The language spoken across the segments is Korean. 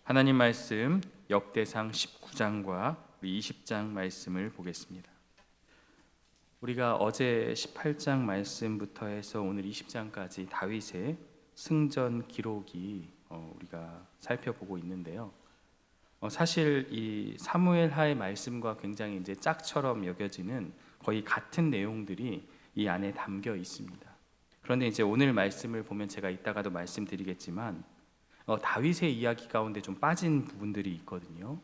하나님 말씀 역대상 19장과 20장 말씀을 보겠습니다. 우리가 어제 18장 말씀부터 해서 오늘 20장까지 다윗의 승전 기록이 우리가 살펴보고 있는데요. 사실 이 사무엘하의 말씀과 굉장히 이제 짝처럼 여겨지는 거의 같은 내용들이 이 안에 담겨 있습니다. 그런데 이제 오늘 말씀을 보면 제가 이따가도 말씀드리겠지만 다윗의 이야기 가운데 좀 빠진 부분들이 있거든요.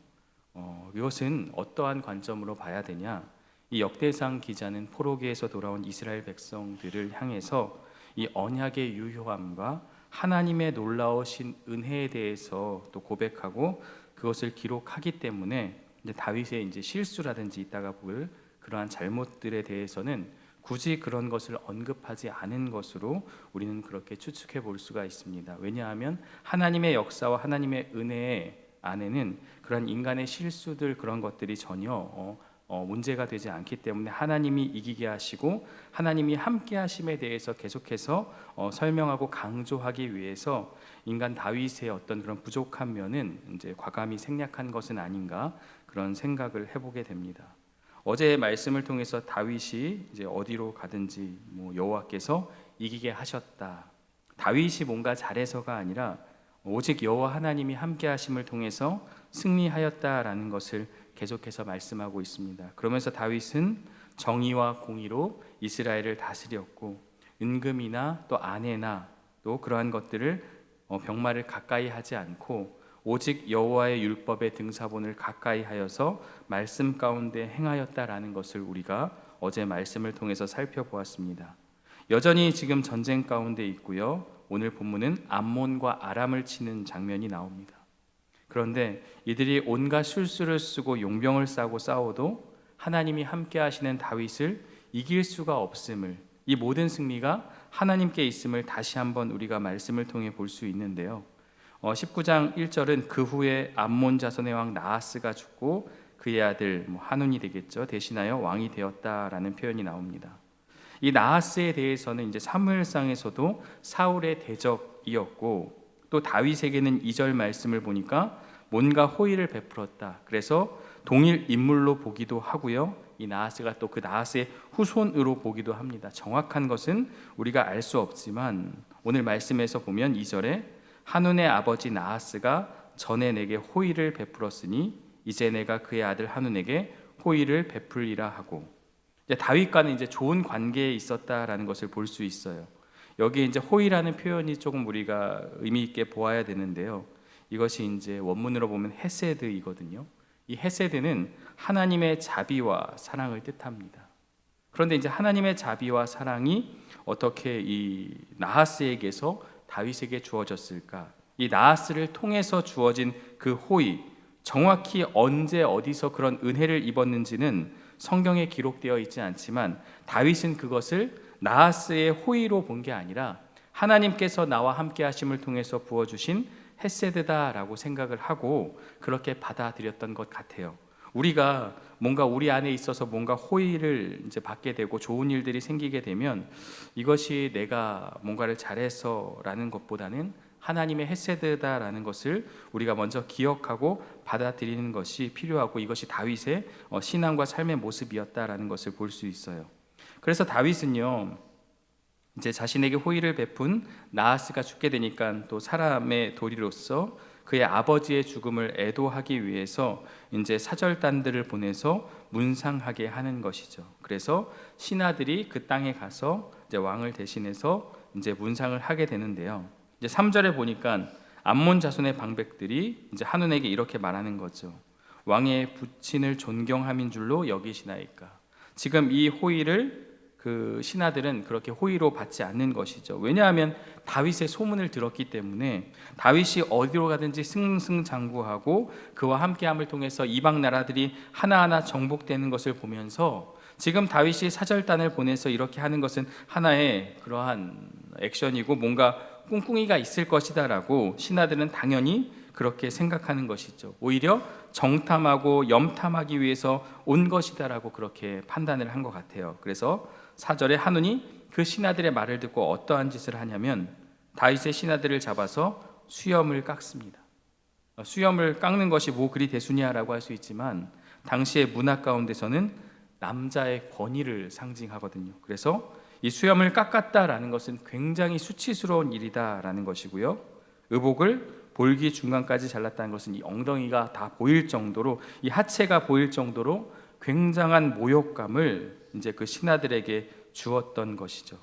이것은 어떠한 관점으로 봐야 되냐? 이 역대상 기자는 포로기에서 돌아온 이스라엘 백성들을 향해서 이 언약의 유효함과 하나님의 놀라우신 은혜에 대해서 또 고백하고 그것을 기록하기 때문에 이제 다윗의 이제 실수라든지 이따가 볼 그러한 잘못들에 대해서는 굳이 그런 것을 언급하지 않은 것으로 우리는 그렇게 추측해 볼 수가 있습니다. 왜냐하면 하나님의 역사와 하나님의 은혜 안에는 그런 인간의 실수들 그런 것들이 전혀 문제가 되지 않기 때문에 하나님이 이기게 하시고 하나님이 함께 하심에 대해서 계속해서 설명하고 강조하기 위해서 인간 다윗의 어떤 그런 부족한 면은 이제 과감히 생략한 것은 아닌가 그런 생각을 해보게 됩니다. 어제의 말씀을 통해서 다윗이 이제 어디로 가든지 여호와께서 이기게 하셨다. 다윗이 뭔가 잘해서가 아니라 오직 여호와 하나님이 함께 하심을 통해서 승리하였다라는 것을 계속해서 말씀하고 있습니다. 그러면서 다윗은 정의와 공의로 이스라엘을 다스렸고 은금이나 또 아내나 또 그러한 것들을 병마를 가까이 하지 않고 오직 여호와의 율법의 등사본을 가까이 하여서 말씀 가운데 행하였다라는 것을 우리가 어제 말씀을 통해서 살펴보았습니다. 여전히 지금 전쟁 가운데 있고요. 오늘 본문은 암몬과 아람을 치는 장면이 나옵니다. 그런데 이들이 온갖 술수를 쓰고 용병을 싸고 싸워도 하나님이 함께 하시는 다윗을 이길 수가 없음을, 이 모든 승리가 하나님께 있음을 다시 한번 우리가 말씀을 통해 볼 수 있는데요. 19장 1절은 그 후에 암몬 자손의 왕 나하스가 죽고 그의 아들 하눈이 되겠죠. 대신하여 왕이 되었다라는 표현이 나옵니다. 이 나하스에 대해서는 이제 사무엘상에서도 사울의 대적이었고 또 다윗에게는 2절 말씀을 보니까 뭔가 호의를 베풀었다. 그래서 동일 인물로 보기도 하고요. 이 나하스가 또 그 나하스의 후손으로 보기도 합니다. 정확한 것은 우리가 알 수 없지만 오늘 말씀에서 보면 2절에 하눈의 아버지 나하스가 전에 내게 호의를 베풀었으니 이제 내가 그의 아들 하눈에게 호의를 베풀리라 하고, 다윗과는 이제 좋은 관계에 있었다라는 것을 볼 수 있어요. 여기 이제 호의라는 표현이 조금 우리가 의미 있게 보아야 되는데요. 이것이 이제 원문으로 보면 헤세드이거든요. 이 헤세드는 하나님의 자비와 사랑을 뜻합니다. 그런데 이제 하나님의 자비와 사랑이 어떻게 이 나하스에게서 다윗에게 주어졌을까? 이 나하스를 통해서 주어진 그 호의, 정확히 언제 어디서 그런 은혜를 입었는지는 성경에 기록되어 있지 않지만 다윗은 그것을 나하스의 호의로 본 게 아니라 하나님께서 나와 함께 하심을 통해서 부어주신 헤세드다라고 생각을 하고 그렇게 받아들였던 것 같아요. 우리가 뭔가 우리 안에 있어서 뭔가 호의를 이제 받게 되고 좋은 일들이 생기게 되면 이것이 내가 뭔가를 잘해서라는 것보다는 하나님의 헤세드다라는 것을 우리가 먼저 기억하고 받아들이는 것이 필요하고 이것이 다윗의 신앙과 삶의 모습이었다라는 것을 볼 수 있어요. 그래서 다윗은요, 이제 자신에게 호의를 베푼 나하스가 죽게 되니까 또 사람의 도리로서 그의 아버지의 죽음을 애도하기 위해서 이제 사절단들을 보내서 문상하게 하는 것이죠. 그래서 신하들이 그 땅에 가서 이제 왕을 대신해서 이제 문상을 하게 되는데요. 이제 3절에 보니까 암몬 자손의 방백들이 이제 하눈에게 이렇게 말하는 거죠. 왕의 부친을 존경함인 줄로 여기시나이까. 지금 이 호의를 그 신하들은 그렇게 호의로 받지 않는 것이죠. 왜냐하면 다윗의 소문을 들었기 때문에 다윗이 어디로 가든지 승승장구하고 그와 함께함을 통해서 이방 나라들이 하나하나 정복되는 것을 보면서 지금 다윗이 사절단을 보내서 이렇게 하는 것은 하나의 그러한 액션이고 뭔가 꿍꿍이가 있을 것이다라고 신하들은 당연히 그렇게 생각하는 것이죠. 오히려 정탐하고 염탐하기 위해서 온 것이다라고 그렇게 판단을 한 것 같아요. 그래서 4절에 하눈이 그 신하들의 말을 듣고 어떠한 짓을 하냐면 다윗의 신하들을 잡아서 수염을 깎습니다. 수염을 깎는 것이 뭐 그리 대수냐라고 할 수 있지만 당시의 문화 가운데서는 남자의 권위를 상징하거든요. 그래서 이 수염을 깎았다라는 것은 굉장히 수치스러운 일이다라는 것이고요. 의복을 볼기 중간까지 잘랐다는 것은 이 엉덩이가 다 보일 정도로, 이 하체가 보일 정도로 굉장한 모욕감을 이제 그 신하들에게 주었던 것이죠.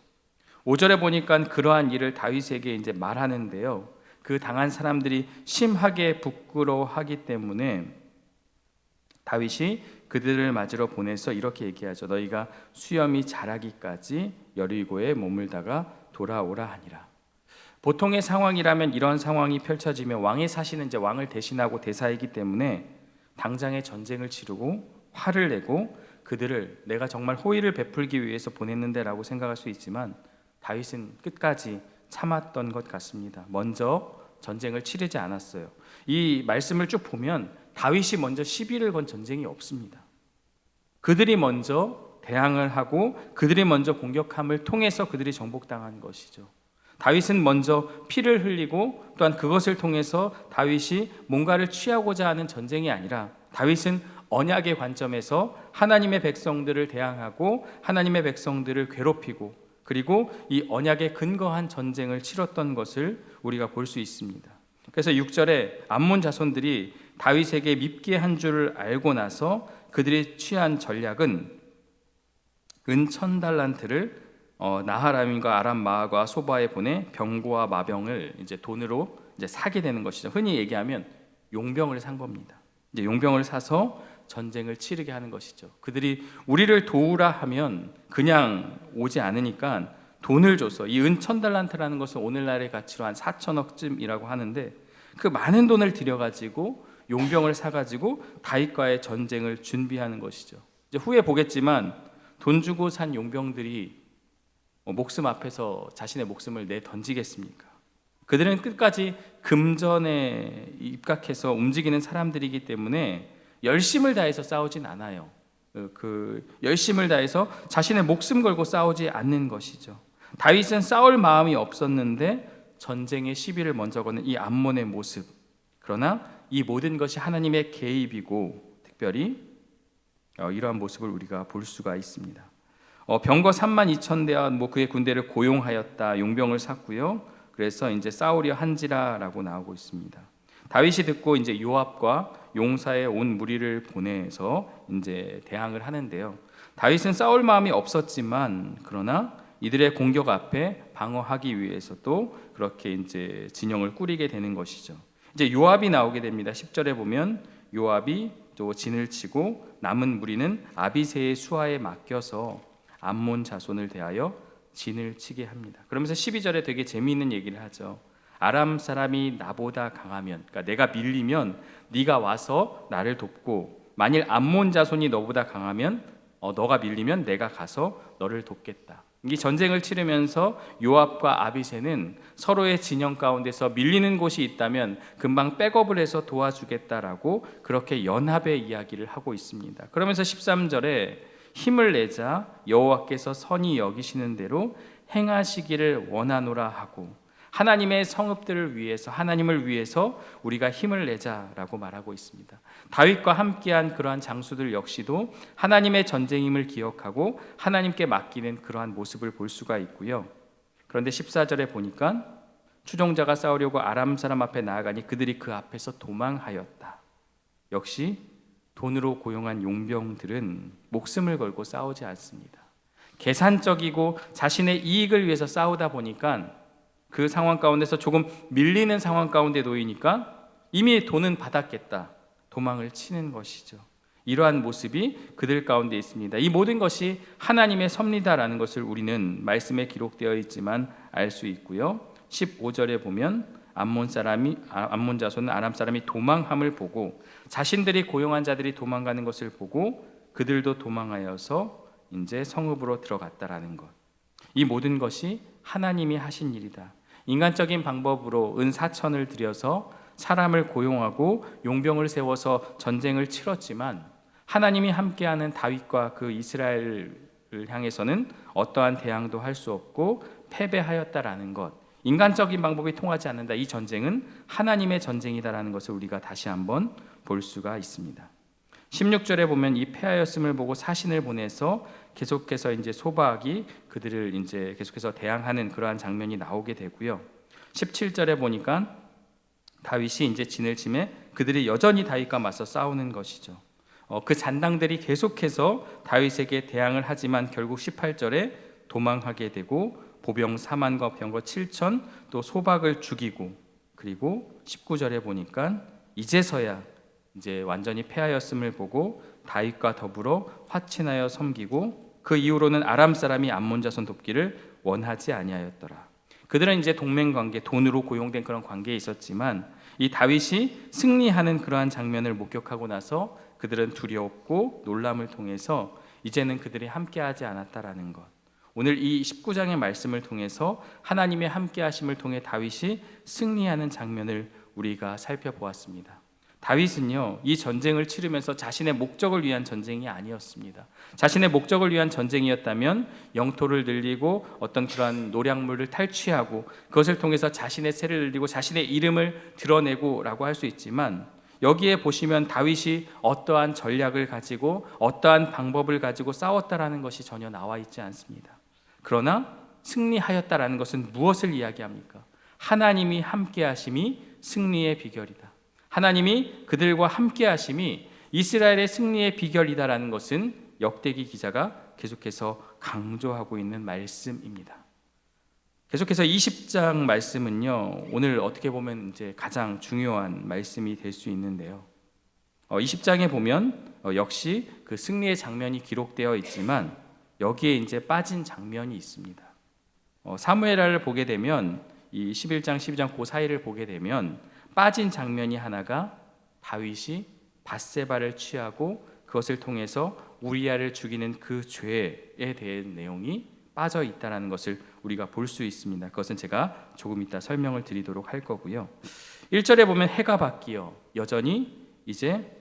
5절에 보니까 그러한 일을 다윗에게 이제 말하는데요. 그 당한 사람들이 심하게 부끄러워하기 때문에 다윗이 그들을 맞으러 보내서 이렇게 얘기하죠. 너희가 수염이 자라기까지 여리고에 머물다가 돌아오라 하니라. 보통의 상황이라면 이런 상황이 펼쳐지면 왕의 사신은 이제 왕을 대신하고 대사이기 때문에 당장에 전쟁을 치르고 화를 내고 그들을 내가 정말 호의를 베풀기 위해서 보냈는데라고 생각할 수 있지만 다윗은 끝까지 참았던 것 같습니다. 먼저 전쟁을 치르지 않았어요. 이 말씀을 쭉 보면 다윗이 먼저 시비를 건 전쟁이 없습니다. 그들이 먼저 대항을 하고 그들이 먼저 공격함을 통해서 그들이 정복당한 것이죠. 다윗은 먼저 피를 흘리고 또한 그것을 통해서 다윗이 뭔가를 취하고자 하는 전쟁이 아니라 다윗은 언약의 관점에서 하나님의 백성들을 대항하고 하나님의 백성들을 괴롭히고 그리고 이 언약에 근거한 전쟁을 치렀던 것을 우리가 볼 수 있습니다. 그래서 6절에 암몬 자손들이 다윗에게 밉게 한 줄을 알고 나서 그들이 취한 전략은 은 1000달란트를 나하람인과 아람 마아가 소바에 보내 병거와 마병을 이제 돈으로 이제 사게 되는 것이죠. 흔히 얘기하면 용병을 산 겁니다. 이제 용병을 사서 전쟁을 치르게 하는 것이죠. 그들이 우리를 도우라 하면 그냥 오지 않으니까 돈을 줘서, 이 은 1000달란트라는 것은 오늘날의 가치로 한 4천억쯤이라고 하는데 그 많은 돈을 들여가지고 용병을 사가지고 다윗과의 전쟁을 준비하는 것이죠. 이제 후에 보겠지만 돈 주고 산 용병들이 목숨 앞에서 자신의 목숨을 내 던지겠습니까? 그들은 끝까지 금전에 입각해서 움직이는 사람들이기 때문에 열심을 다해서 싸우진 않아요. 그 열심을 다해서 자신의 목숨 걸고 싸우지 않는 것이죠. 다윗은 싸울 마음이 없었는데 전쟁의 시비를 먼저 거는 이 암몬의 모습. 그러나 이 모든 것이 하나님의 개입이고 특별히 이러한 모습을 우리가 볼 수가 있습니다. 병거 32,000대와 그의 군대를 고용하였다. 용병을 샀고요. 그래서 이제 싸우려 한지라라고 나오고 있습니다. 다윗이 듣고 이제 요압과 용사의 온 무리를 보내서 이제 대항을 하는데요. 다윗은 싸울 마음이 없었지만 그러나 이들의 공격 앞에 방어하기 위해서도 그렇게 이제 진영을 꾸리게 되는 것이죠. 이제 요압이 나오게 됩니다. 10절에 보면 요압이 또 진을 치고 남은 무리는 아비새의 수하에 맡겨서 암몬 자손을 대하여 진을 치게 합니다. 그러면서 12절에 되게 재미있는 얘기를 하죠. 아람 사람이 나보다 강하면, 그러니까 내가 밀리면 네가 와서 나를 돕고 만일 암몬 자손이 너보다 강하면 너가 밀리면 내가 가서 너를 돕겠다. 이 전쟁을 치르면서 요압과 아비새는 서로의 진영 가운데서 밀리는 곳이 있다면 금방 백업을 해서 도와주겠다라고 그렇게 연합의 이야기를 하고 있습니다. 그러면서 13절에 힘을 내자 여호와께서 선히 여기시는 대로 행하시기를 원하노라 하고 하나님의 성읍들을 위해서 하나님을 위해서 우리가 힘을 내자라고 말하고 있습니다. 다윗과 함께한 그러한 장수들 역시도 하나님의 전쟁임을 기억하고 하나님께 맡기는 그러한 모습을 볼 수가 있고요. 그런데 14절에 보니까 추종자가 싸우려고 아람 사람 앞에 나아가니 그들이 그 앞에서 도망하였다. 역시 돈으로 고용한 용병들은 목숨을 걸고 싸우지 않습니다. 계산적이고 자신의 이익을 위해서 싸우다 보니까 그 상황 가운데서 조금 밀리는 상황 가운데 놓이니까 이미 돈은 받았겠다. 도망을 치는 것이죠. 이러한 모습이 그들 가운데 있습니다. 이 모든 것이 하나님의 섭리다라는 것을 우리는 말씀에 기록되어 있지만 알 수 있고요. 15절에 보면 암몬 자손은 아람 사람이 도망함을 보고 자신들이 고용한 자들이 도망가는 것을 보고 그들도 도망하여서 이제 성읍으로 들어갔다라는 것. 이 모든 것이 하나님이 하신 일이다. 인간적인 방법으로 은 4천을 들여서 사람을 고용하고 용병을 세워서 전쟁을 치렀지만 하나님이 함께하는 다윗과 그 이스라엘을 향해서는 어떠한 대항도 할 수 없고 패배하였다라는 것. 인간적인 방법이 통하지 않는다. 이 전쟁은 하나님의 전쟁이다라는 것을 우리가 다시 한번 볼 수가 있습니다. 16절에 보면 이 패하였음을 보고 사신을 보내서 계속해서 이제 소박이 그들을 이제 계속해서 대항하는 그러한 장면이 나오게 되고요. 17절에 보니까 다윗이 이제 진을 치매 그들이 여전히 다윗과 맞서 싸우는 것이죠. 그 잔당들이 계속해서 다윗에게 대항을 하지만 결국 18절에 도망하게 되고 보병 4만과 병거 7천 또 소박을 죽이고, 그리고 19절에 보니까 이제서야 이제 완전히 패하였음을 보고 다윗과 더불어 화친하여 섬기고 그 이후로는 아람 사람이 암몬 자손 돕기를 원하지 아니하였더라. 그들은 이제 동맹 관계, 돈으로 고용된 그런 관계에 있었지만 이 다윗이 승리하는 그러한 장면을 목격하고 나서 그들은 두려웠고 놀람을 통해서 이제는 그들이 함께하지 않았다라는 것. 오늘 이 19장의 말씀을 통해서 하나님의 함께하심을 통해 다윗이 승리하는 장면을 우리가 살펴보았습니다. 다윗은요, 이 전쟁을 치르면서 자신의 목적을 위한 전쟁이 아니었습니다. 자신의 목적을 위한 전쟁이었다면 영토를 늘리고 어떤 그러한 노략물을 탈취하고 그것을 통해서 자신의 세를 늘리고 자신의 이름을 드러내고 라고 할 수 있지만, 여기에 보시면 다윗이 어떠한 전략을 가지고 어떠한 방법을 가지고 싸웠다라는 것이 전혀 나와 있지 않습니다. 그러나 승리하였다라는 것은 무엇을 이야기합니까? 하나님이 함께하심이 승리의 비결이다. 하나님이 그들과 함께하심이 이스라엘의 승리의 비결이다라는 것은 역대기 기자가 계속해서 강조하고 있는 말씀입니다. 계속해서 20장 말씀은요, 오늘 어떻게 보면 이제 가장 중요한 말씀이 될 수 있는데요. 20장에 보면 역시 그 승리의 장면이 기록되어 있지만 여기에 이제 빠진 장면이 있습니다. 사무엘하를 보게 되면 이 11장, 12장 그 사이를 보게 되면 빠진 장면이 하나가 다윗이 밧세바를 취하고 그것을 통해서 우리아를 죽이는 그 죄에 대한 내용이 빠져 있다는 것을 우리가 볼 수 있습니다. 그것은 제가 조금 이따 설명을 드리도록 할 거고요. 1절에 보면 해가 바뀌어 여전히 이제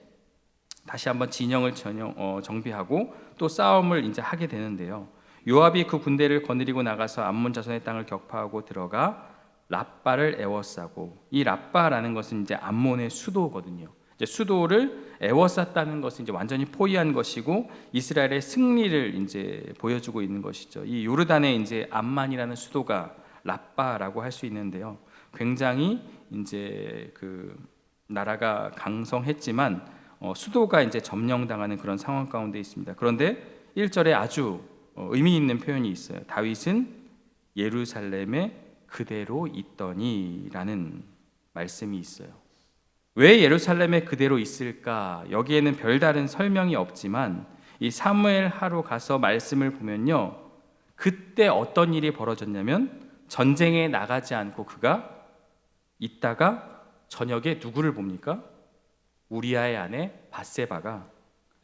다시 한번 진영을 정비하고 또 싸움을 이제 하게 되는데요. 요압이 그 군대를 거느리고 나가서 암몬 자손의 땅을 격파하고 들어가 랍바를 에워싸고, 이 랍바라는 것은 이제 암몬의 수도거든요. 이제 수도를 에워쌌다는 것은 이제 완전히 포위한 것이고 이스라엘의 승리를 이제 보여주고 있는 것이죠. 이 요르단의 이제 암만이라는 수도가 랍바라고 할 수 있는데요. 굉장히 이제 그 나라가 강성했지만 수도가 이제 점령당하는 그런 상황 가운데 있습니다. 그런데 1절에 아주 의미 있는 표현이 있어요. 다윗은 예루살렘에 그대로 있더니라는 말씀이 있어요. 왜 예루살렘에 그대로 있을까? 여기에는 별다른 설명이 없지만 이 사무엘하로 가서 말씀을 보면요, 그때 어떤 일이 벌어졌냐면 전쟁에 나가지 않고 그가 있다가 저녁에 누구를 봅니까? 우리아의 아내 밧세바가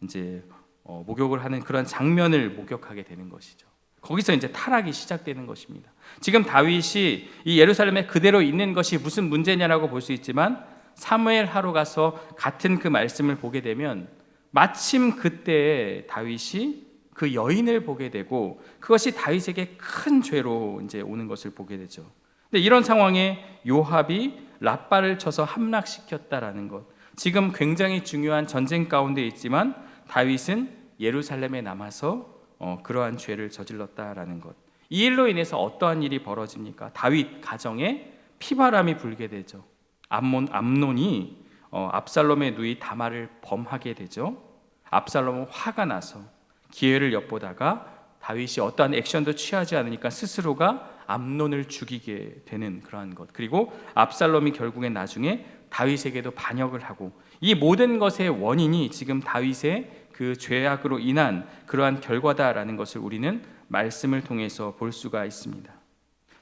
이제 목욕을 하는 그런 장면을 목격하게 되는 것이죠. 거기서 이제 타락이 시작되는 것입니다. 지금 다윗이 이 예루살렘에 그대로 있는 것이 무슨 문제냐라고 볼 수 있지만 사무엘하러 가서 같은 그 말씀을 보게 되면 마침 그때 다윗이 그 여인을 보게 되고 그것이 다윗에게 큰 죄로 이제 오는 것을 보게 되죠. 근데 이런 상황에 요압이 랍바를 쳐서 함락시켰다라는 것, 지금 굉장히 중요한 전쟁 가운데 있지만 다윗은 예루살렘에 남아서 그러한 죄를 저질렀다라는 것. 이 일로 인해서 어떠한 일이 벌어집니까? 다윗 가정에 피바람이 불게 되죠. 암논이 압살롬의 누이 다말을 범하게 되죠. 압살롬은 화가 나서 기회를 엿보다가 다윗이 어떠한 액션도 취하지 않으니까 스스로가 암논을 죽이게 되는 그러한 것. 그리고 압살롬이 결국엔 나중에 다윗에게도 반역을 하고, 이 모든 것의 원인이 지금 다윗의 그 죄악으로 인한 그러한 결과다라는 것을 우리는 말씀을 통해서 볼 수가 있습니다.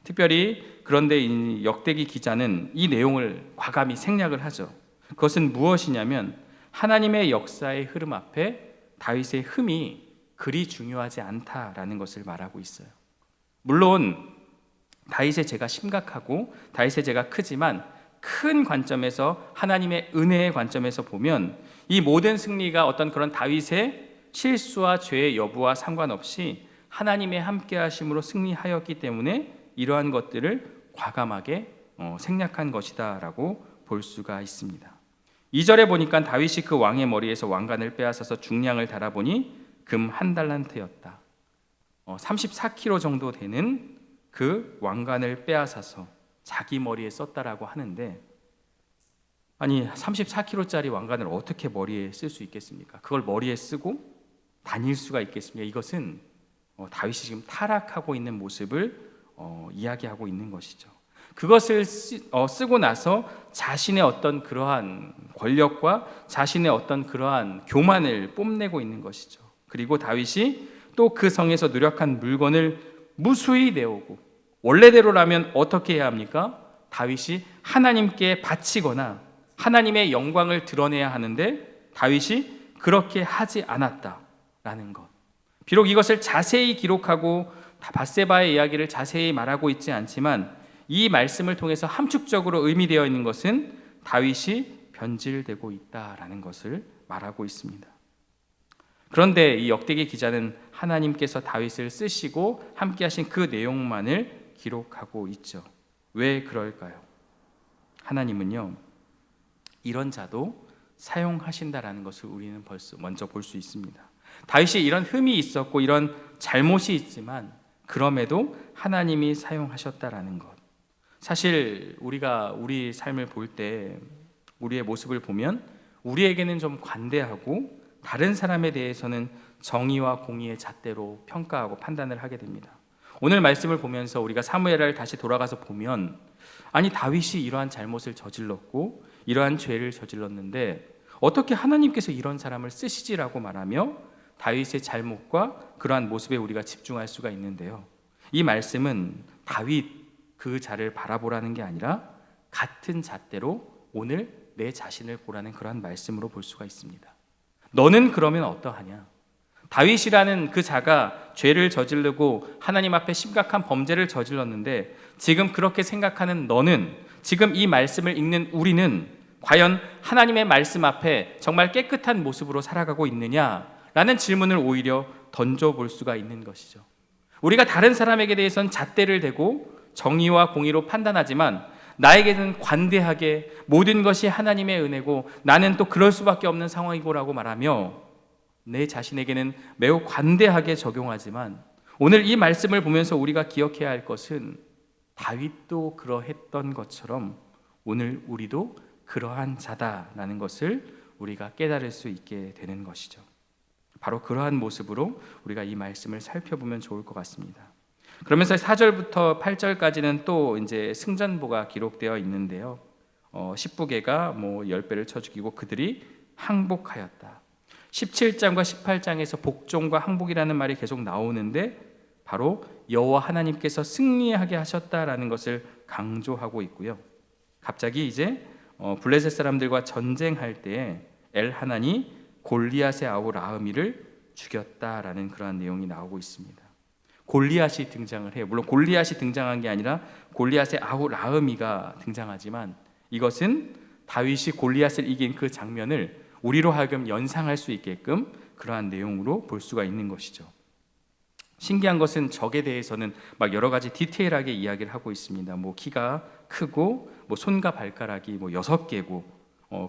특별히 그런데 이 역대기 기자는 이 내용을 과감히 생략을 하죠. 그것은 무엇이냐면 하나님의 역사의 흐름 앞에 다윗의 흠이 그리 중요하지 않다라는 것을 말하고 있어요. 물론 다윗의 죄가 심각하고 다윗의 죄가 크지만 큰 관점에서, 하나님의 은혜의 관점에서 보면 이 모든 승리가 어떤 그런 다윗의 실수와 죄의 여부와 상관없이 하나님의 함께하심으로 승리하였기 때문에 이러한 것들을 과감하게 생략한 것이다라고 볼 수가 있습니다. 2절에 보니까 다윗이 그 왕의 머리에서 왕관을 빼앗아서 중량을 달아보니 금 한 달란트였다. 34kg 정도 되는 그 왕관을 빼앗아서 자기 머리에 썼다라고 하는데, 아니 34kg짜리 왕관을 어떻게 머리에 쓸 수 있겠습니까? 그걸 머리에 쓰고 다닐 수가 있겠습니까? 이것은 다윗이 지금 타락하고 있는 모습을 이야기하고 있는 것이죠. 그것을 쓰고 나서 자신의 어떤 그러한 권력과 자신의 어떤 그러한 교만을 뽐내고 있는 것이죠. 그리고 다윗이 또 그 성에서 누력한 물건을 무수히 내오고, 원래대로라면 어떻게 해야 합니까? 다윗이 하나님께 바치거나 하나님의 영광을 드러내야 하는데 다윗이 그렇게 하지 않았다라는 것. 비록 이것을 자세히 기록하고 밧세바의 이야기를 자세히 말하고 있지 않지만 이 말씀을 통해서 함축적으로 의미되어 있는 것은 다윗이 변질되고 있다라는 것을 말하고 있습니다. 그런데 이 역대기 기자는 하나님께서 다윗을 쓰시고 함께 하신 그 내용만을 기록하고 있죠. 왜 그럴까요? 하나님은요, 이런 자도 사용하신다라는 것을 우리는 벌써 먼저 볼 수 있습니다. 다윗이 이런 흠이 있었고 이런 잘못이 있지만 그럼에도 하나님이 사용하셨다라는 것. 사실 우리가 우리 삶을 볼 때, 우리의 모습을 보면 우리에게는 좀 관대하고 다른 사람에 대해서는 정의와 공의의 잣대로 평가하고 판단을 하게 됩니다. 오늘 말씀을 보면서 우리가 사무엘을 다시 돌아가서 보면, 아니 다윗이 이러한 잘못을 저질렀고 이러한 죄를 저질렀는데 어떻게 하나님께서 이런 사람을 쓰시지라고 말하며 다윗의 잘못과 그러한 모습에 우리가 집중할 수가 있는데요, 이 말씀은 다윗 그 자를 바라보라는 게 아니라 같은 잣대로 오늘 내 자신을 보라는 그러한 말씀으로 볼 수가 있습니다. 너는 그러면 어떠하냐? 다윗이라는 그 자가 죄를 저지르고 하나님 앞에 심각한 범죄를 저질렀는데 지금 그렇게 생각하는 너는, 지금 이 말씀을 읽는 우리는 과연 하나님의 말씀 앞에 정말 깨끗한 모습으로 살아가고 있느냐라는 질문을 오히려 던져볼 수가 있는 것이죠. 우리가 다른 사람에게 대해서는 잣대를 대고 정의와 공의로 판단하지만 나에게는 관대하게 모든 것이 하나님의 은혜고 나는 또 그럴 수밖에 없는 상황이고라고 말하며 내 자신에게는 매우 관대하게 적용하지만, 오늘 이 말씀을 보면서 우리가 기억해야 할 것은 다윗도 그러했던 것처럼 오늘 우리도 그러한 자다라는 것을 우리가 깨달을 수 있게 되는 것이죠. 바로 그러한 모습으로 우리가 이 말씀을 살펴보면 좋을 것 같습니다. 그러면서 4절부터 8절까지는 또 이제 승전보가 기록되어 있는데요, 10부개가 10배를 쳐 죽이고 그들이 항복하였다. 17장과 18장에서 복종과 항복이라는 말이 계속 나오는데 바로 여호와 하나님께서 승리하게 하셨다라는 것을 강조하고 있고요. 갑자기 이제 블레셋 사람들과 전쟁할 때에 엘하난이 골리앗의 아우 라흐미를 죽였다라는 그러한 내용이 나오고 있습니다. 골리앗이 등장을 해요. 물론 골리앗이 등장한 게 아니라 골리앗의 아우 라흐미가 등장하지만 이것은 다윗이 골리앗을 이긴 그 장면을 우리로 하여금 연상할 수 있게끔 그러한 내용으로 볼 수가 있는 것이죠. 신기한 것은 적에 대해서는 막 여러 가지 디테일하게 이야기를 하고 있습니다. 키가 크고 손과 발가락이 6개고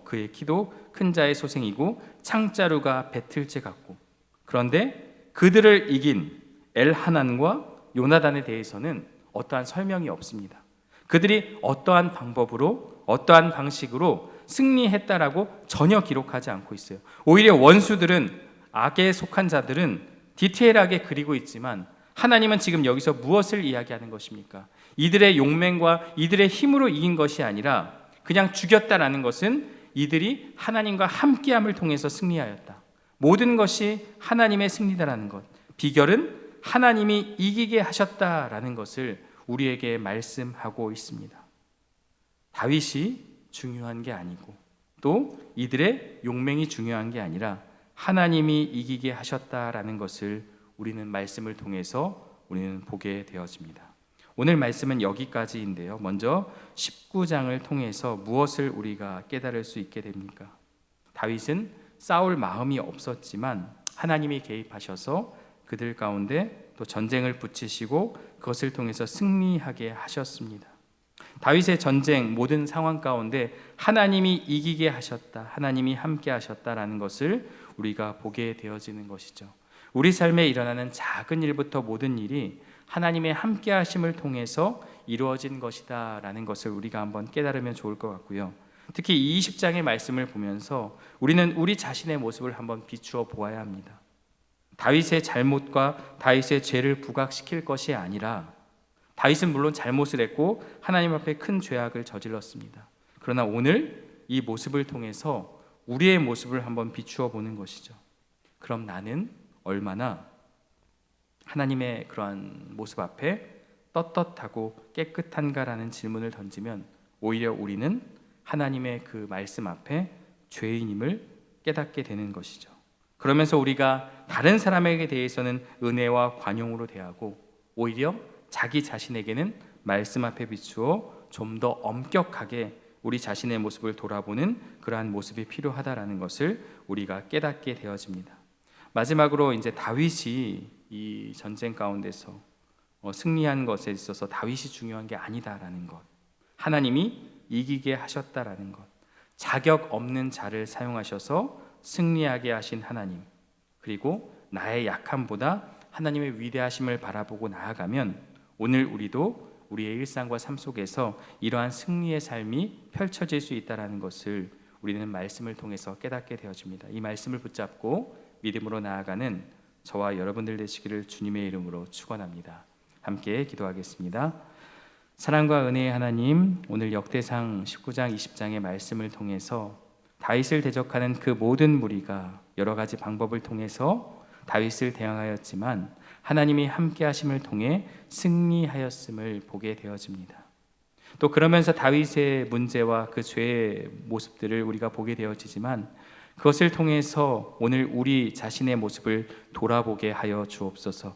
그의 키도 큰 자의 소생이고 창자루가 배틀째 같고, 그런데 그들을 이긴 엘하난과 요나단에 대해서는 어떠한 설명이 없습니다. 그들이 어떠한 방법으로 어떠한 방식으로 승리했다라고 전혀 기록하지 않고 있어요. 오히려 원수들은, 악에 속한 자들은 디테일하게 그리고 있지만 하나님은 지금 여기서 무엇을 이야기하는 것입니까? 이들의 용맹과 이들의 힘으로 이긴 것이 아니라 그냥 죽였다라는 것은 이들이 하나님과 함께함을 통해서 승리하였다. 모든 것이 하나님의 승리다라는 것, 비결은 하나님이 이기게 하셨다라는 것을 우리에게 말씀하고 있습니다. 다윗이 중요한 게 아니고 또 이들의 용맹이 중요한 게 아니라 하나님이 이기게 하셨다라는 것을 우리는 말씀을 통해서 우리는 보게 되어집니다. 오늘 말씀은 여기까지인데요, 먼저 19장을 통해서 무엇을 우리가 깨달을 수 있게 됩니까? 다윗은 싸울 마음이 없었지만 하나님이 개입하셔서 그들 가운데 또 전쟁을 붙이시고 그것을 통해서 승리하게 하셨습니다. 다윗의 전쟁 모든 상황 가운데 하나님이 이기게 하셨다, 하나님이 함께 하셨다라는 것을 우리가 보게 되어지는 것이죠. 우리 삶에 일어나는 작은 일부터 모든 일이 하나님의 함께 하심을 통해서 이루어진 것이다 라는 것을 우리가 한번 깨달으면 좋을 것 같고요. 특히 이 20장의 말씀을 보면서 우리는 우리 자신의 모습을 한번 비추어 보아야 합니다. 다윗의 잘못과 다윗의 죄를 부각시킬 것이 아니라, 다윗은 물론 잘못을 했고 하나님 앞에 큰 죄악을 저질렀습니다. 그러나 오늘 이 모습을 통해서 우리의 모습을 한번 비추어 보는 것이죠. 그럼 나는 얼마나 하나님의 그러한 모습 앞에 떳떳하고 깨끗한가라는 질문을 던지면 오히려 우리는 하나님의 그 말씀 앞에 죄인임을 깨닫게 되는 것이죠. 그러면서 우리가 다른 사람에게 대해서는 은혜와 관용으로 대하고 오히려 자기 자신에게는 말씀 앞에 비추어 좀 더 엄격하게 우리 자신의 모습을 돌아보는 그러한 모습이 필요하다라는 것을 우리가 깨닫게 되어집니다. 마지막으로 이제 다윗이 이 전쟁 가운데서 승리한 것에 있어서 다윗이 중요한 게 아니다라는 것, 하나님이 이기게 하셨다라는 것, 자격 없는 자를 사용하셔서 승리하게 하신 하나님, 그리고 나의 약함보다 하나님의 위대하심을 바라보고 나아가면 오늘 우리도 우리의 일상과 삶 속에서 이러한 승리의 삶이 펼쳐질 수 있다는 것을 우리는 말씀을 통해서 깨닫게 되어집니다. 이 말씀을 붙잡고 믿음으로 나아가는 저와 여러분들 되시기를 주님의 이름으로 축원합니다. 함께 기도하겠습니다. 사랑과 은혜의 하나님, 오늘 역대상 19장 20장의 말씀을 통해서 다윗을 대적하는 그 모든 무리가 여러 가지 방법을 통해서 다윗을 대항하였지만 하나님이 함께 하심을 통해 승리하였음을 보게 되어집니다. 또 그러면서 다윗의 문제와 그 죄의 모습들을 우리가 보게 되어지지만 그것을 통해서 오늘 우리 자신의 모습을 돌아보게 하여 주옵소서.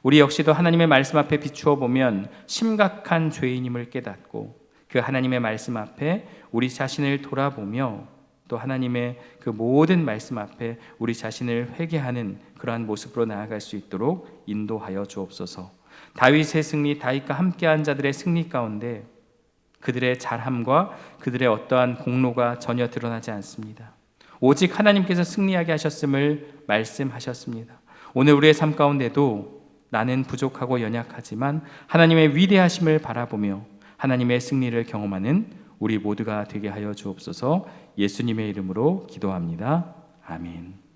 우리 역시도 하나님의 말씀 앞에 비추어 보면 심각한 죄인임을 깨닫고 그 하나님의 말씀 앞에 우리 자신을 돌아보며 또 하나님의 그 모든 말씀 앞에 우리 자신을 회개하는 그러한 모습으로 나아갈 수 있도록 인도하여 주옵소서. 다윗의 승리, 다윗과 함께한 자들의 승리 가운데 그들의 잘함과 그들의 어떠한 공로가 전혀 드러나지 않습니다. 오직 하나님께서 승리하게 하셨음을 말씀하셨습니다. 오늘 우리의 삶 가운데도 나는 부족하고 연약하지만 하나님의 위대하심을 바라보며 하나님의 승리를 경험하는 우리 모두가 되게 하여 주옵소서. 예수님의 이름으로 기도합니다. 아멘.